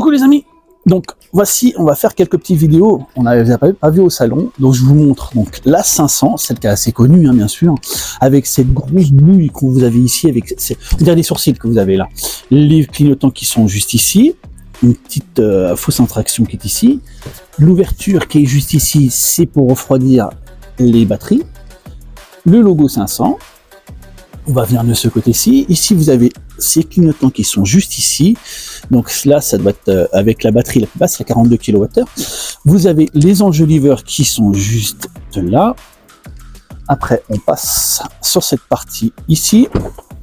Coucou les amis. Donc voici, on va faire quelques petites vidéos. On n'avait pas vu au salon, donc je vous montre donc la 500, celle qui est assez connue bien sûr, avec cette grosse bouille que vous avez ici, avec on dirait des sourcils que vous avez là, les clignotants qui sont juste ici, une petite fausse interaction qui est ici, l'ouverture qui est juste ici, c'est pour refroidir les batteries, le logo 500. On va venir de ce côté-ci. Ici, vous avez ces clignotants qui sont juste ici. Donc là, ça doit être avec la batterie la plus basse, la 42 kWh. Vous avez les enjoliveurs qui sont juste là. Après, on passe sur cette partie ici.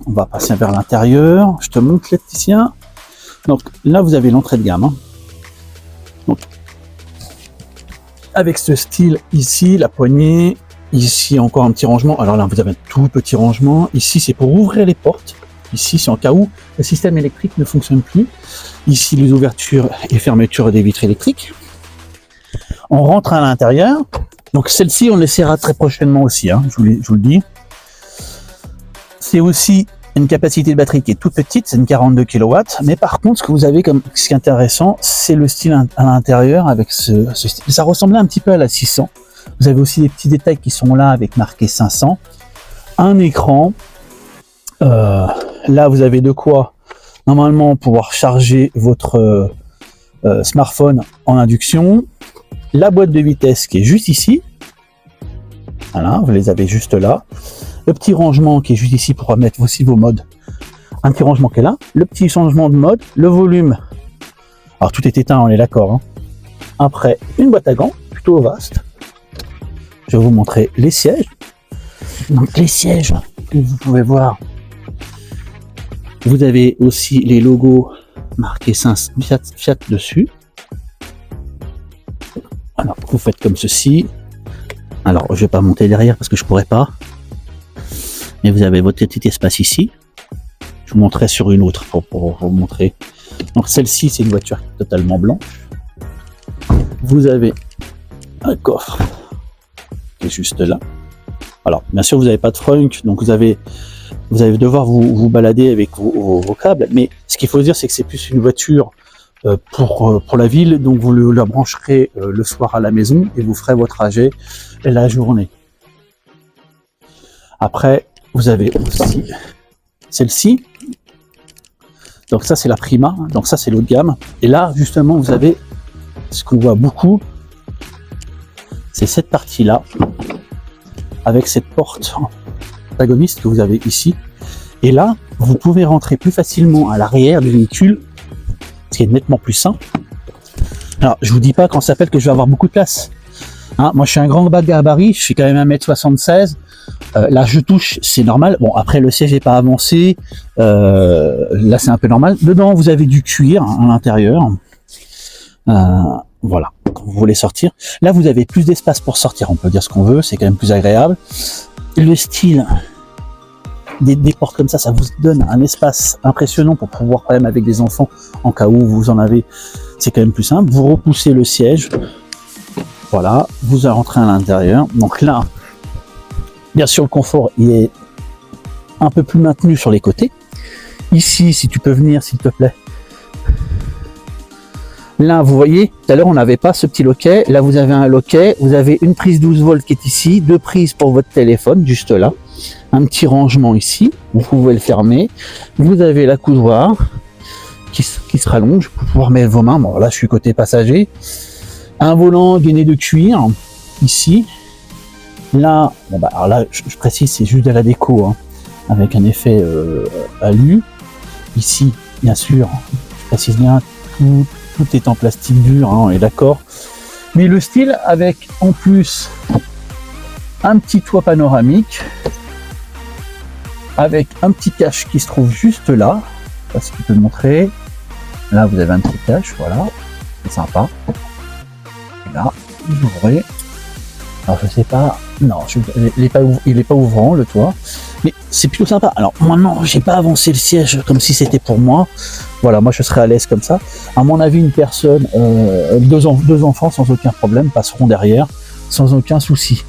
On va passer vers l'intérieur. Je te montre Laetitia. Donc là, vous avez l'entrée de gamme. Donc, avec ce style ici, la poignée. Ici, encore un petit rangement. Alors là, vous avez un tout petit rangement. Ici, c'est pour ouvrir les portes. Ici, c'est en cas où le système électrique ne fonctionne plus. Ici, les ouvertures et fermetures des vitres électriques. On rentre à l'intérieur. Donc, celle-ci, on l'essaiera très prochainement aussi, hein, je vous le dis. C'est aussi une capacité de batterie qui est toute petite, c'est une 42 kW. Mais par contre, ce que vous avez comme ce qui est intéressant, c'est le style à l'intérieur avec ce style. Ça ressemblait un petit peu à la 600. Vous avez aussi des petits détails qui sont là avec marqué 500. Un écran. Là, vous avez de quoi normalement pouvoir charger votre smartphone en induction. La boîte de vitesse qui est juste ici. Voilà, vous les avez juste là. Le petit rangement qui est juste ici pour mettre aussi vos modes. Un petit rangement qui est là. Le petit changement de mode. Le volume. Alors tout est éteint, on est d'accord. Hein. Après, une boîte à gants, plutôt vaste. Je vais vous montrer les sièges. Donc les sièges, vous pouvez voir. Vous avez aussi les logos marqués Fiat dessus. Alors vous faites comme ceci. Alors je vais pas monter derrière parce que je pourrais pas. Mais vous avez votre petit espace ici. Je vous montrerai sur une autre pour vous montrer. Donc celle-ci c'est une voiture totalement blanche. Vous avez un coffre qui est juste là. Alors bien sûr vous n'avez pas de frunk, donc vous allez devoir vous balader avec vos câbles, mais ce qu'il faut dire c'est que c'est plus une voiture pour la ville, donc vous la brancherez le soir à la maison et vous ferez votre trajet la journée. Après vous avez aussi celle-ci, donc ça c'est la Prima, donc ça c'est l'haut de gamme, et là justement vous avez ce qu'on voit beaucoup, c'est cette partie là avec cette porte antagoniste que vous avez ici, et là vous pouvez rentrer plus facilement à l'arrière du véhicule, ce qui est nettement plus simple. Alors je vous dis pas quand ça s'appelle que je vais avoir beaucoup de place, hein, moi je suis un grand bas de gabarit, je suis quand même 1m76, là je touche, c'est normal. Bon après le siège n'est pas avancé, là c'est un peu normal. Dedans vous avez du cuir à l'intérieur, voilà, quand vous voulez sortir. Là, vous avez plus d'espace pour sortir, on peut dire ce qu'on veut, c'est quand même plus agréable. Le style des portes comme ça vous donne un espace impressionnant pour pouvoir quand même avec des enfants, en cas où vous en avez, c'est quand même plus simple. Vous repoussez le siège, voilà, vous rentrez à l'intérieur. Donc là, bien sûr, le confort il est un peu plus maintenu sur les côtés. Ici, si tu peux venir, s'il te plaît. Là, vous voyez, tout à l'heure, on n'avait pas ce petit loquet. Là, vous avez un loquet. Vous avez une prise 12 volts qui est ici, deux prises pour votre téléphone, juste là. Un petit rangement ici. Vous pouvez le fermer. Vous avez la coudoir qui se rallonge pour pouvoir mettre vos mains. Bon, là, je suis côté passager. Un volant gainé de cuir ici. Là, bon, bah, alors là, je précise, c'est juste de la déco, hein, avec un effet alu. Ici, bien sûr, je précise bien, tout est en plastique dur, hein, on est d'accord. Mais le style avec en plus un petit toit panoramique avec un petit cache qui se trouve juste là. Je sais pas si tu peux le montrer. Là vous avez un petit cache, voilà, c'est sympa. Et là, vous ouvrez. Alors je sais pas, non, il est pas ouvrant le toit, mais c'est plutôt sympa. Alors maintenant, j'ai pas avancé le siège comme si c'était pour moi. Voilà, moi je serais à l'aise comme ça. À mon avis, une personne, deux enfants sans aucun problème passeront derrière, sans aucun souci.